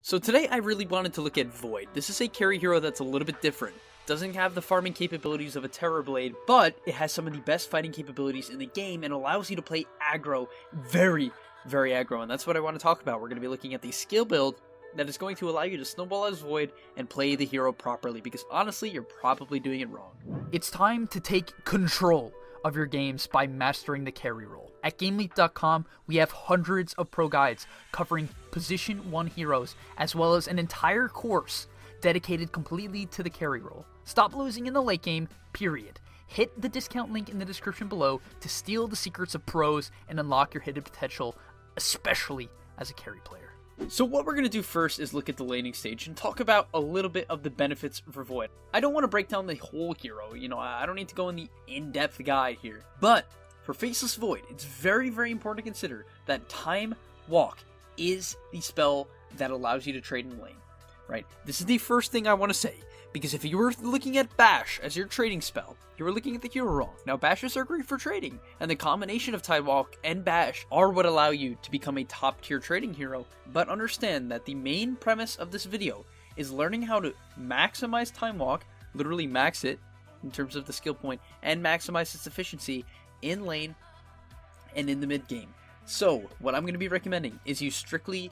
So today I really wanted to look at Void. This is a carry hero that's a little bit different. Doesn't have the farming capabilities of a Terror Blade, but it has some of the best fighting capabilities in the game and allows you to play aggro, very aggro, and that's what I want to talk about. We're going to be looking at the skill build that is going to allow you to snowball as Void and play the hero properly, because honestly, you're probably doing it wrong. It's time to take control of your games by mastering the carry role. At GameLeap.com, we have hundreds of pro guides covering Position 1 heroes, as well as an entire course dedicated completely to the carry role. Stop losing in the late game, period. Hit the discount link in the description below to steal the secrets of pros and unlock your hidden potential, especially as a carry player. So what we're going to do first is look at the laning stage and talk about a little bit of the benefits for Void. I don't want to break down the whole hero, I don't need to go in the in-depth guide here. But for Faceless Void, it's very important to consider that Time Walk is the spell that allows you to trade in lane, right? This is the first thing I want to say, because if you were looking at Bash as your trading spell, you were looking at the hero wrong. Now, Bashes are great for trading, and the combination of Time Walk and Bash are what allow you to become a top-tier trading hero, but understand that the main premise of this video is learning how to maximize Time Walk, literally max it in terms of the skill point, and maximize its efficiency in lane and in the mid game. So, what I'm going to be recommending is you strictly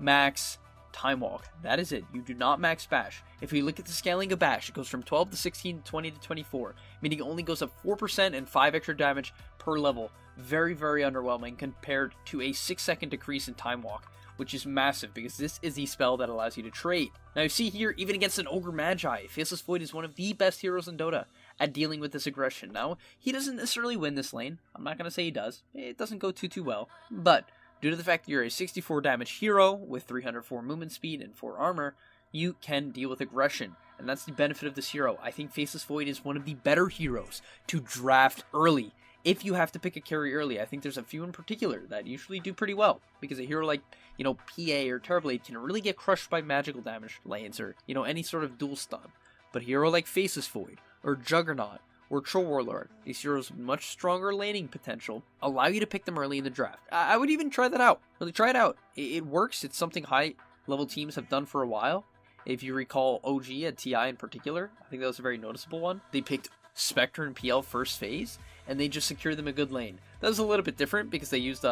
max Time Walk. That is it. You do not max Bash. If you look at the scaling of Bash, it goes from 12 to 16, 20 to 24, meaning it only goes up 4% and 5 extra damage per level. Very underwhelming compared to a 6-second decrease in Time Walk, which is massive because this is the spell that allows you to trade. Now you see here, even against an Ogre Magi, Faceless Void is one of the best heroes in Dota at dealing with this aggression. Now, he doesn't necessarily win this lane. I'm not going to say he does. It doesn't go too well, but due to the fact that you're a 64 damage hero with 304 movement speed and 4 armor, you can deal with aggression, and that's the benefit of this hero. I think Faceless Void is one of the better heroes to draft early. If you have to pick a carry early, I think there's a few in particular that usually do pretty well, because a hero like, PA or Terror Blade can really get crushed by magical damage lanes or, any sort of dual stun. But a hero like Faceless Void or Juggernaut or Troll Warlord, these heroes with much stronger laning potential, allow you to pick them early in the draft. I would even try that out. Really try it out. It works. It's something high-level teams have done for a while. If you recall OG at TI in particular, I think that was a very noticeable one. They picked Spectre and PL first phase, and they just secured them a good lane. That was a little bit different because they used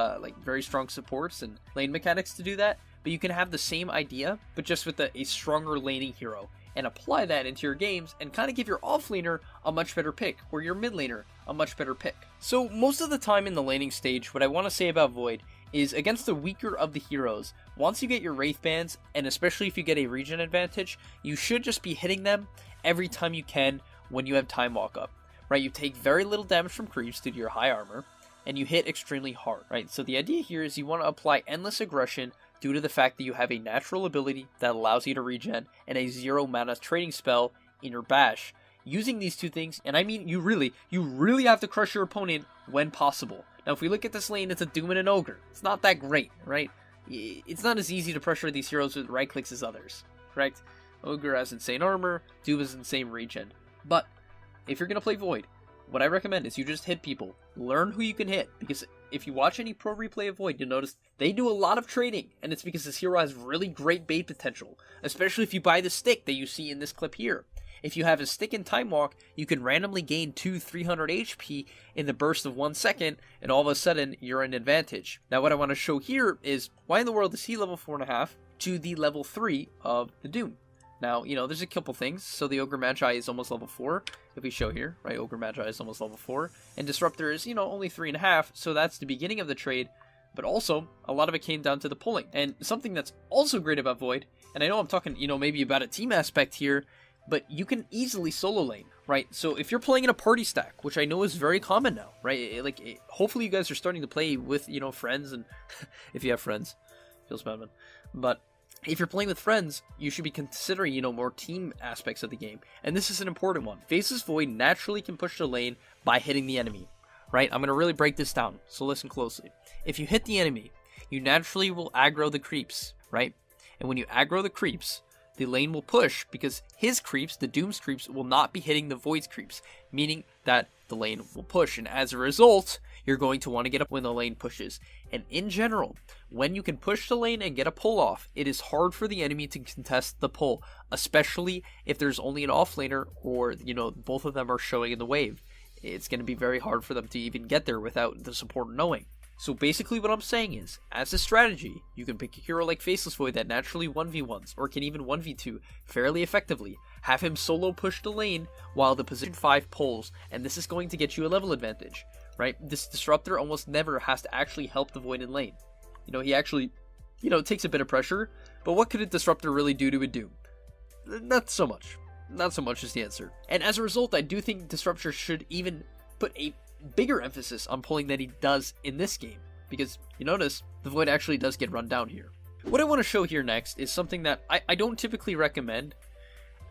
very strong supports and lane mechanics to do that, but you can have the same idea, but just with a stronger laning hero, and apply that into your games and kind of give your offlaner a much better pick, or your mid laner a much better pick. So most of the time in the laning stage, what I want to say about Void is against the weaker of the heroes, once you get your Wraith Bands, and especially if you get a regen advantage, you should just be hitting them every time you can when you have Time Walk up, right? You take very little damage from creeps due to your high armor, and you hit extremely hard, right? So the idea here is you want to apply endless aggression due to the fact that you have a natural ability that allows you to regen and a 0 mana trading spell in your Bash. Using these two things, and I mean you really have to crush your opponent when possible. Now if we look at this lane, it's a Doom and an Ogre. It's not that great, right? It's not as easy to pressure these heroes with right clicks as others, correct? Ogre has insane armor, Doom has insane regen. But if you're going to play Void, what I recommend is you just hit people. Learn who you can hit, because if you watch any pro replay of Void, you'll notice they do a lot of trading, and it's because this hero has really great bait potential, especially if you buy the stick that you see in this clip here. If you have a stick in Time Walk, you can randomly gain 300 HP in the burst of 1 second, and all of a sudden, you're in advantage. Now what I want to show here is, why in the world is he level 4.5 to the level 3 of the Doom? Now, there's a couple things. So the Ogre Magi is almost level 4, if we show here, right? Ogre Magi is almost level 4, and Disruptor is, only 3.5, so that's the beginning of the trade, but also, a lot of it came down to the pulling. And something that's also great about Void, and I know I'm talking, maybe about a team aspect here, but you can easily solo lane, right? So if you're playing in a party stack, which I know is very common now, right? Hopefully you guys are starting to play with, friends, and if you have friends, feels bad, man. But if you're playing with friends, you should be considering, more team aspects of the game. And this is an important one. Faceless Void naturally can push the lane by hitting the enemy, right? I'm going to really break this down, so listen closely. If you hit the enemy, you naturally will aggro the creeps, right? And when you aggro the creeps, the lane will push because his creeps, the Doom's creeps, will not be hitting the Void's creeps, meaning that the lane will push. And as a result, you're going to want to get up when the lane pushes. And in general, when you can push the lane and get a pull off, it is hard for the enemy to contest the pull, especially if there's only an offlaner or, both of them are showing in the wave. It's going to be very hard for them to even get there without the support knowing. So basically what I'm saying is, as a strategy, you can pick a hero like Faceless Void that naturally 1v1s, or can even 1v2 fairly effectively, have him solo push the lane while the position 5 pulls, and this is going to get you a level advantage, right? This Disruptor almost never has to actually help the Void in lane. He actually, takes a bit of pressure, but what could a Disruptor really do to a Doom? Not so much. Not so much is the answer. And as a result, I do think Disruptor should even put a bigger emphasis on pulling than he does in this game, because you notice the Void actually does get run down here. What I want to show here next is something that I don't typically recommend,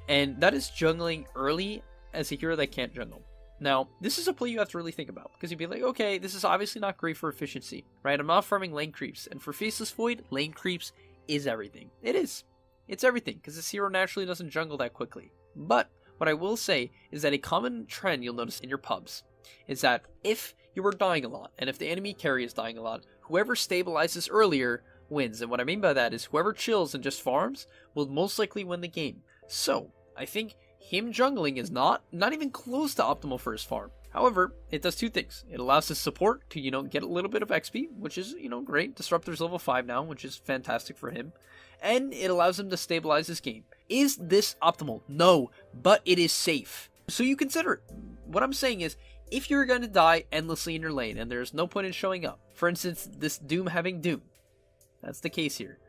and that is jungling early as a hero that can't jungle. Now, this is a play you have to really think about, because you'd be like, okay, this is obviously not great for efficiency, right? I'm not farming lane creeps, and for Faceless Void, lane creeps is everything. It is. It's everything, because this hero naturally doesn't jungle that quickly. But what I will say is that a common trend you'll notice in your pubs is that if you are dying a lot, and if the enemy carry is dying a lot, whoever stabilizes earlier wins. And what I mean by that is whoever chills and just farms will most likely win the game. So, I think him jungling is not even close to optimal for his farm. However, it does two things. It allows his support to, get a little bit of XP, which is, great. Disruptor's level 5 now, which is fantastic for him. And it allows him to stabilize his game. Is this optimal? No, but it is safe. So you consider it. What I'm saying is, if you're going to die endlessly in your lane, and there's no point in showing up, for instance, this Doom having Doom, that's the case here.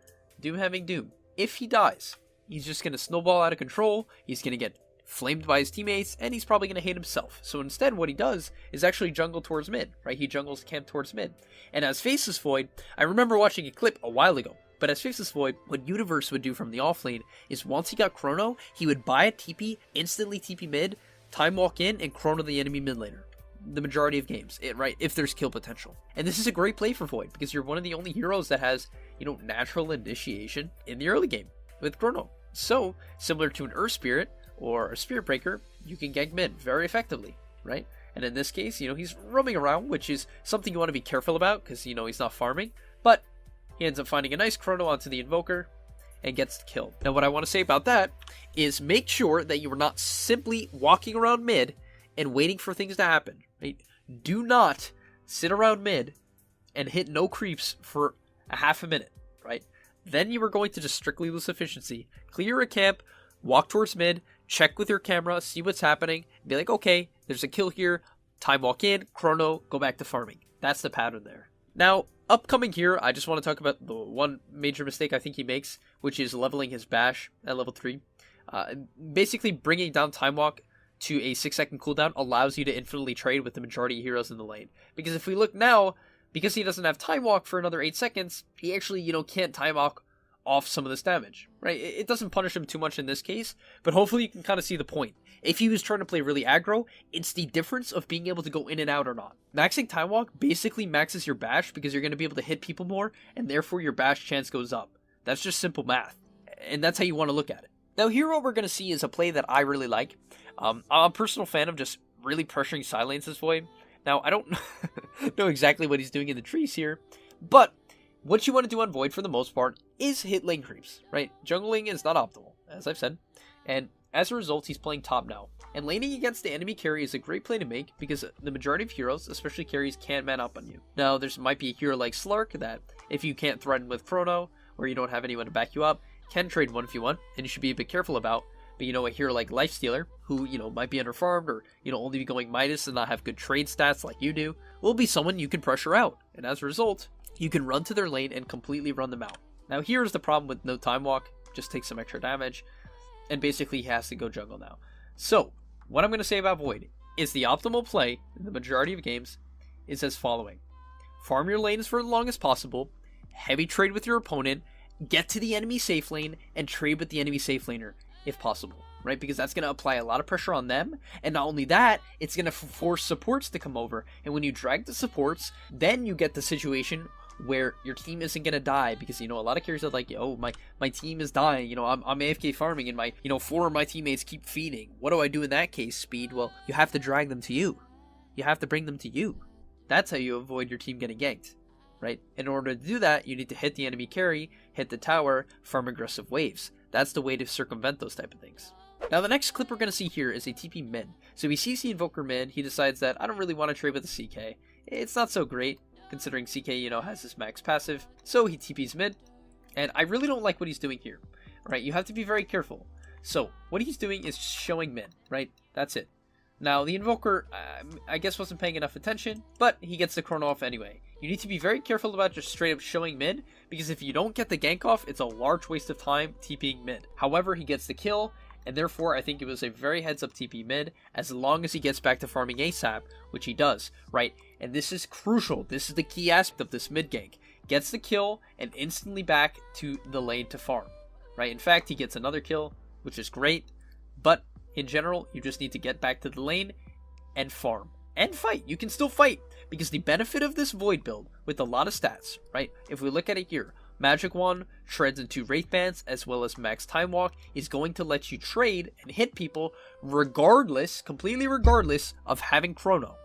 Doom having Doom. If he dies, he's just going to snowball out of control, he's going to get flamed by his teammates, and he's probably going to hate himself. So instead, what he does is actually jungle towards mid, right? He jungles camp towards mid. And as Faceless Void, I remember watching a clip a while ago, but as Faceless Void, what Universe would do from the offlane is once he got Chrono, he would buy a TP, instantly TP mid, time walk in, and Chrono the enemy mid laner. The majority of games, right? If there's kill potential. And this is a great play for Void, because you're one of the only heroes that has, natural initiation in the early game with Chrono. So, similar to an Earth Spirit or a Spirit Breaker, you can gank mid very effectively, right? And in this case, he's roaming around, which is something you want to be careful about, because, he's not farming. But he ends up finding a nice Chrono onto the Invoker and gets the kill. Now, what I want to say about that is make sure that you are not simply walking around mid and waiting for things to happen, right? Do not sit around mid and hit no creeps for a half a minute, right? Then you are going to just strictly lose efficiency. Clear a camp, walk towards mid, check with your camera, see what's happening, be like, okay, there's a kill here, time walk in, Chrono, go back to farming. That's the pattern there. Now, upcoming here, I just want to talk about the one major mistake I think he makes, which is leveling his bash at level 3. Basically, bringing down time walk to a 6-second cooldown allows you to infinitely trade with the majority of heroes in the lane. Because if we look now, because he doesn't have time walk for another 8 seconds, he actually, can't time walk off some of this damage, right? It doesn't punish him too much in this case, but hopefully you can kind of see the point. If he was trying to play really aggro, it's the difference of being able to go in and out or not. Maxing time walk basically maxes your bash because you're going to be able to hit people more, and therefore your bash chance goes up. That's just simple math, and that's how you want to look at it. Now here what we're going to see is a play that I really like. I'm a personal fan of just really pressuring Silence's Void. Now, I don't know exactly what he's doing in the trees here, but what you want to do on Void for the most part is hit lane creeps, right? Jungling is not optimal, as I've said, and as a result, he's playing top now. And laning against the enemy carry is a great play to make because the majority of heroes, especially carries, can't man up on you. Now, might be a hero like Slark that, if you can't threaten with Chrono, or you don't have anyone to back you up, can trade 1v1, and you should be a bit careful about. But, a hero like Lifestealer, who, might be underfarmed or, only be going Midas and not have good trade stats like you do, will be someone you can pressure out. And as a result, you can run to their lane and completely run them out. Now, here's the problem with no time walk. Just take some extra damage. And basically, he has to go jungle now. So, what I'm going to say about Void is the optimal play in the majority of games is as following. Farm your lanes for as long as possible. Heavy trade with your opponent. Get to the enemy safe lane and trade with the enemy safe laner, if possible, right? Because that's going to apply a lot of pressure on them, and not only that, it's going to force supports to come over, and when you drag the supports, then you get the situation where your team isn't going to die, because, a lot of carries are like, oh, my team is dying, I'm AFK farming, and my, 4 of my teammates keep feeding. What do I do in that case, Speed? Well, you have to drag them to you. You have to bring them to you. That's how you avoid your team getting ganked, right? In order to do that, you need to hit the enemy carry, hit the tower, farm aggressive waves. That's the way to circumvent those type of things. Now the next clip we're going to see here is a TP mid. So he sees the Invoker mid, he decides that I don't really want to trade with the CK. It's not so great, considering CK, has this max passive. So he TPs mid, and I really don't like what he's doing here, right? You have to be very careful. So what he's doing is showing mid, right? That's it. Now the Invoker, I guess wasn't paying enough attention, but he gets the chrono off anyway. You need to be very careful about just straight up showing mid, because if you don't get the gank off, it's a large waste of time TPing mid. However, he gets the kill, and therefore I think it was a very heads up TP mid, as long as he gets back to farming ASAP, which he does, right? And this is crucial, this is the key aspect of this mid gank. Gets the kill, and instantly back to the lane to farm, right? In fact, he gets another kill, which is great, but in general, you just need to get back to the lane and farm. And fight, you can still fight, because the benefit of this Void build, with a lot of stats, right? If we look at it here, Magic Wand, Shreds and 2 Wraith Bands, as well as Max Time Walk, is going to let you trade and hit people regardless, completely regardless, of having Chrono.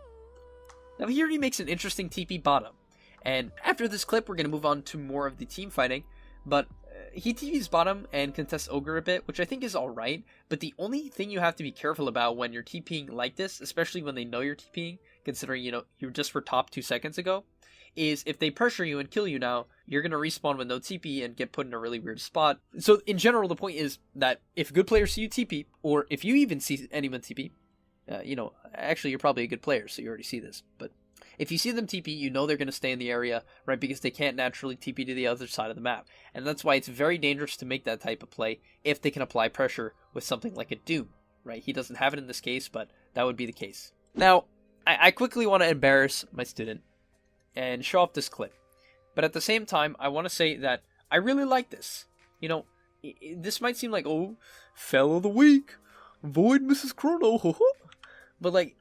Now here he makes an interesting TP bottom, and after this clip we're going to move on to more of the team fighting, but he TPs bottom and contests Ogre a bit, which I think is alright, but the only thing you have to be careful about when you're TPing like this, especially when they know you're TPing, considering, you just were top 2 seconds ago, is if they pressure you and kill you now, you're going to respawn with no TP and get put in a really weird spot. So in general, the point is that if good players see you TP, or if you even see anyone TP, actually you're probably a good player, so you already see this, but if you see them TP, you know they're going to stay in the area, right, because they can't naturally TP to the other side of the map. And that's why it's very dangerous to make that type of play if they can apply pressure with something like a Doom, right? He doesn't have it in this case, but that would be the case. Now, I quickly want to embarrass my student and show off this clip. But at the same time, I want to say that I really like this. This might seem like, oh, fell of the week, Void Mrs. Chrono, but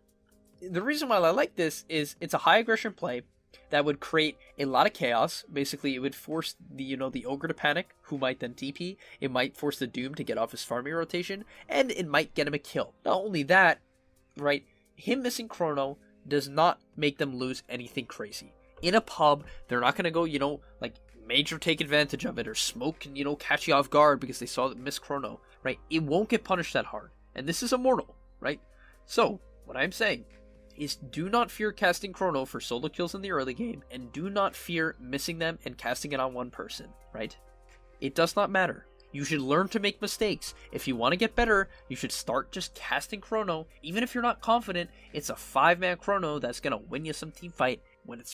the reason why I like this is it's a high aggression play that would create a lot of chaos. Basically, it would force the Ogre to panic, who might then TP. It might force the Doom to get off his farming rotation, and it might get him a kill. Not only that, right, him missing Chrono does not make them lose anything crazy. In a pub, they're not going to go, major take advantage of it, or smoke and, catch you off guard because they saw that miss Chrono, right? It won't get punished that hard. And this is Immortal, right? So, what I'm saying is do not fear casting Chrono for solo kills in the early game, and do not fear missing them and casting it on one person, right? It does not matter. You should learn to make mistakes. If you want to get better, you should start just casting Chrono. Even if you're not confident, it's a 5-man Chrono that's going to win you some team fight when it's